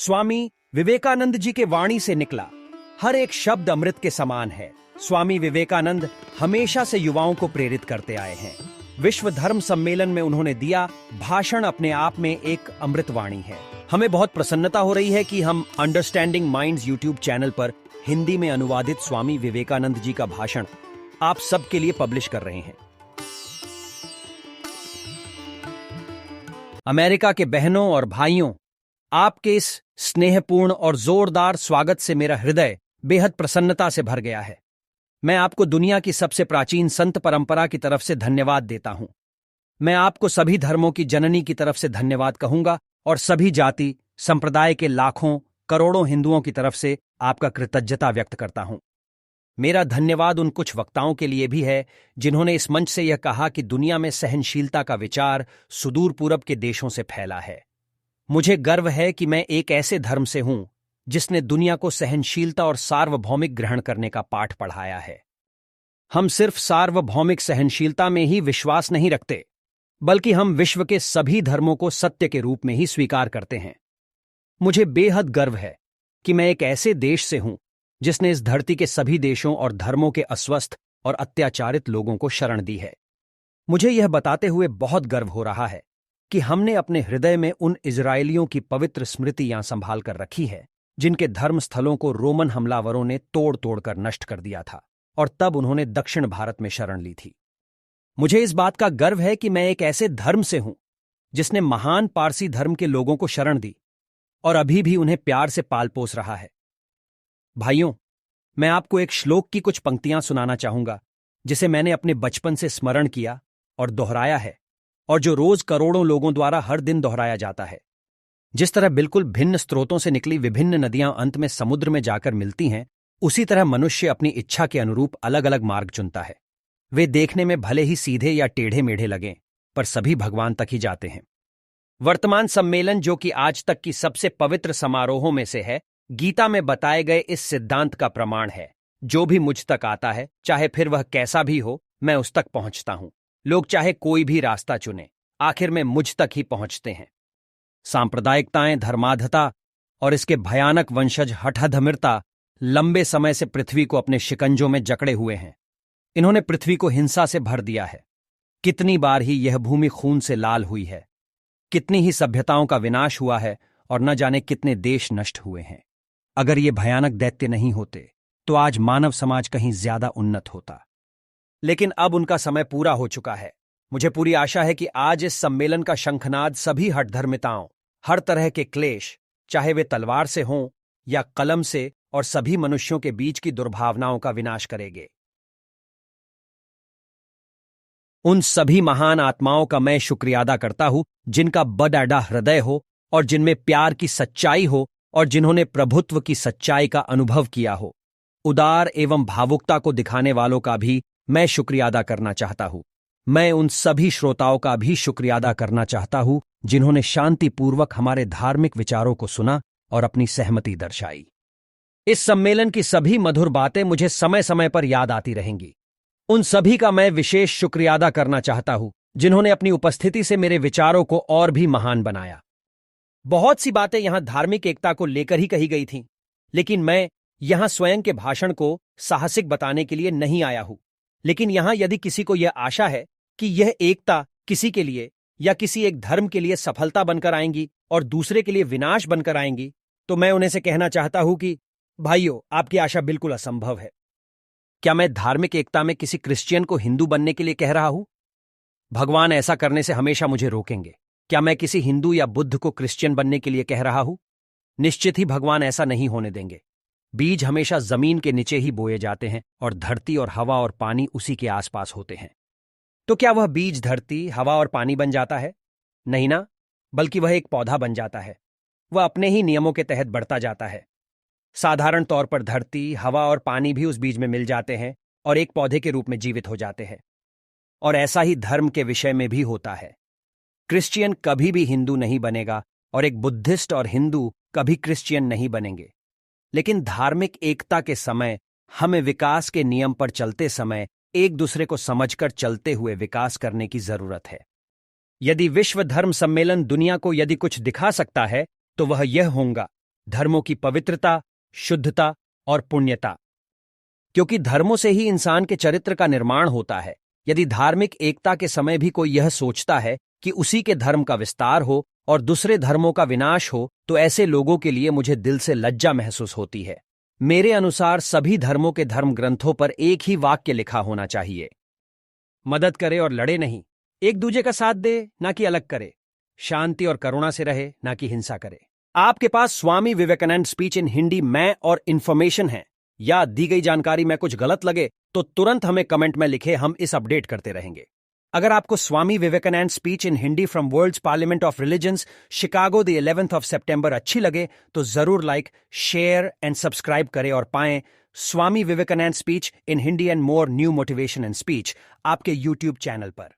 स्वामी विवेकानंद जी के वाणी से निकला हर एक शब्द अमृत के समान है। स्वामी विवेकानंद हमेशा से युवाओं को प्रेरित करते आए हैं। विश्व धर्म सम्मेलन में उन्होंने दिया भाषण अपने आप में एक अमृतवाणी है। हमें बहुत प्रसन्नता हो रही है कि हम अंडरस्टैंडिंग माइंड्स यूट्यूब चैनल पर हिंदी में अनुवादित स्वामी विवेकानंद जी का भाषण आप सबके लिए पब्लिश कर रहे हैं। अमेरिका के बहनों और भाइयों, आपके इस स्नेहपूर्ण और जोरदार स्वागत से मेरा हृदय बेहद प्रसन्नता से भर गया है। मैं आपको दुनिया की सबसे प्राचीन संत परंपरा की तरफ से धन्यवाद देता हूं। मैं आपको सभी धर्मों की जननी की तरफ से धन्यवाद कहूंगा और सभी जाति संप्रदाय के लाखों करोड़ों हिंदुओं की तरफ से आपका कृतज्ञता व्यक्त करता हूं। मेरा धन्यवाद उन कुछ वक्ताओं के लिए भी है जिन्होंने इस मंच से यह कहा कि दुनिया में सहनशीलता का विचार सुदूर पूरब के देशों से फैला है। मुझे गर्व है कि मैं एक ऐसे धर्म से हूं जिसने दुनिया को सहनशीलता और सार्वभौमिक ग्रहण करने का पाठ पढ़ाया है। हम सिर्फ सार्वभौमिक सहनशीलता में ही विश्वास नहीं रखते, बल्कि हम विश्व के सभी धर्मों को सत्य के रूप में ही स्वीकार करते हैं। मुझे बेहद गर्व है कि मैं एक ऐसे देश से हूं जिसने इस धरती के सभी देशों और धर्मों के अस्वस्थ और अत्याचारित लोगों को शरण दी है। मुझे यह बताते हुए बहुत गर्व हो रहा है कि हमने अपने हृदय में उन इजरायलियों की पवित्र स्मृतियां संभाल कर रखी है जिनके धर्म स्थलों को रोमन हमलावरों ने तोड़ तोड़कर नष्ट कर दिया था और तब उन्होंने दक्षिण भारत में शरण ली थी। मुझे इस बात का गर्व है कि मैं एक ऐसे धर्म से हूं जिसने महान पारसी धर्म के लोगों को शरण दी और अभी भी उन्हें प्यार से पाल पोस रहा है। भाइयों, मैं आपको एक श्लोक की कुछ पंक्तियां सुनाना चाहूंगा जिसे मैंने अपने बचपन से स्मरण किया और दोहराया है, और जो रोज करोड़ों लोगों द्वारा हर दिन दोहराया जाता है। जिस तरह बिल्कुल भिन्न स्रोतों से निकली विभिन्न नदियां अंत में समुद्र में जाकर मिलती हैं, उसी तरह मनुष्य अपनी इच्छा के अनुरूप अलग अलग मार्ग चुनता है। वे देखने में भले ही सीधे या टेढ़े मेढ़े लगें, पर सभी भगवान तक ही जाते हैं। वर्तमान सम्मेलन, जो कि आज तक की सबसे पवित्र समारोहों में से है, गीता में बताए गए इस सिद्धांत का प्रमाण है। जो भी मुझ तक आता है, चाहे फिर वह कैसा भी हो, मैं उस तक पहुंचता हूं। लोग चाहे कोई भी रास्ता चुने, आखिर में मुझ तक ही पहुंचते हैं। सांप्रदायिकताएं, धर्माधता और इसके भयानक वंशज हठधर्मिता लंबे समय से पृथ्वी को अपने शिकंजों में जकड़े हुए हैं। इन्होंने पृथ्वी को हिंसा से भर दिया है। कितनी बार ही यह भूमि खून से लाल हुई है, कितनी ही सभ्यताओं का विनाश हुआ है और न जाने कितने देश नष्ट हुए हैं। अगर ये भयानक दैत्य नहीं होते तो आज मानव समाज कहीं ज्यादा उन्नत होता। लेकिन अब उनका समय पूरा हो चुका है। मुझे पूरी आशा है कि आज इस सम्मेलन का शंखनाद सभी हठधर्मिताओं, हर तरह के क्लेश, चाहे वे तलवार से हों या कलम से, और सभी मनुष्यों के बीच की दुर्भावनाओं का विनाश करेंगे। उन सभी महान आत्माओं का मैं शुक्रिया अदा करता हूं जिनका बड़ा हृदय हो और जिनमें प्यार की सच्चाई हो और जिन्होंने प्रभुत्व की सच्चाई का अनुभव किया हो। उदार एवं भावुकता को दिखाने वालों का भी मैं शुक्रिया अदा करना चाहता हूं। मैं उन सभी श्रोताओं का भी शुक्रिया अदा करना चाहता हूं जिन्होंने शांतिपूर्वक हमारे धार्मिक विचारों को सुना और अपनी सहमति दर्शाई। इस सम्मेलन की सभी मधुर बातें मुझे समय समय पर याद आती रहेंगी। उन सभी का मैं विशेष शुक्रिया अदा करना चाहता हूं जिन्होंने अपनी उपस्थिति से मेरे विचारों को और भी महान बनाया। बहुत सी बातें यहां धार्मिक एकता को लेकर ही कही गई थीं, लेकिन मैं यहां स्वयं के भाषण को साहसिक बताने के लिए नहीं आया हूं। लेकिन यहां यदि किसी को यह आशा है कि यह एकता किसी के लिए या किसी एक धर्म के लिए सफलता बनकर आएंगी और दूसरे के लिए विनाश बनकर आएंगी, तो मैं उन्हें से कहना चाहता हूं कि भाइयों, आपकी आशा बिल्कुल असंभव है। क्या मैं धार्मिक एकता में किसी क्रिश्चियन को हिंदू बनने के लिए कह रहा हूं? भगवान ऐसा करने से हमेशा मुझे रोकेंगे। क्या मैं किसी हिंदू या बुद्ध को क्रिश्चियन बनने के लिए कह रहा हूं? निश्चित ही भगवान ऐसा नहीं होने देंगे। बीज हमेशा जमीन के नीचे ही बोए जाते हैं और धरती और हवा और पानी उसी के आसपास होते हैं। तो क्या वह बीज धरती, हवा और पानी बन जाता है? नहीं ना, बल्कि वह एक पौधा बन जाता है। वह अपने ही नियमों के तहत बढ़ता जाता है। साधारण तौर पर धरती, हवा और पानी भी उस बीज में मिल जाते हैं और एक पौधे के रूप में जीवित हो जाते हैं। और ऐसा ही धर्म के विषय में भी होता है। क्रिश्चियन कभी भी हिंदू नहीं बनेगा और एक बुद्धिस्ट और हिंदू कभी क्रिश्चियन नहीं बनेंगे। लेकिन धार्मिक एकता के समय हमें विकास के नियम पर चलते समय एक दूसरे को समझकर चलते हुए विकास करने की जरूरत है। यदि विश्व धर्म सम्मेलन दुनिया को यदि कुछ दिखा सकता है तो वह यह होगा धर्मों की पवित्रता, शुद्धता और पुण्यता। क्योंकि धर्मों से ही इंसान के चरित्र का निर्माण होता है। यदि धार्मिक एकता के समय भी कोई यह सोचता है कि उसी के धर्म का विस्तार हो और दूसरे धर्मों का विनाश हो, तो ऐसे लोगों के लिए मुझे दिल से लज्जा महसूस होती है। मेरे अनुसार सभी धर्मों के धर्म ग्रंथों पर एक ही वाक्य लिखा होना चाहिए, मदद करे और लड़े नहीं, एक दूजे का साथ दे ना कि अलग करे, शांति और करुणा से रहे ना कि हिंसा करे। आपके पास स्वामी विवेकानंद स्पीच इन हिंदी में और इंफॉर्मेशन है, या दी गई जानकारी में कुछ गलत लगे तो तुरंत हमें कमेंट में लिखे, हम इस अपडेट करते रहेंगे। अगर आपको Swami Vivekananda speech in Hindi from world's parliament of religions Chicago the 11th of सितंबर अच्छी लगे तो जरूर लाइक, शेयर एंड सब्सक्राइब करें और पाएं Swami Vivekananda speech in Hindi and more new motivation and speech आपके यूट्यूब चैनल पर।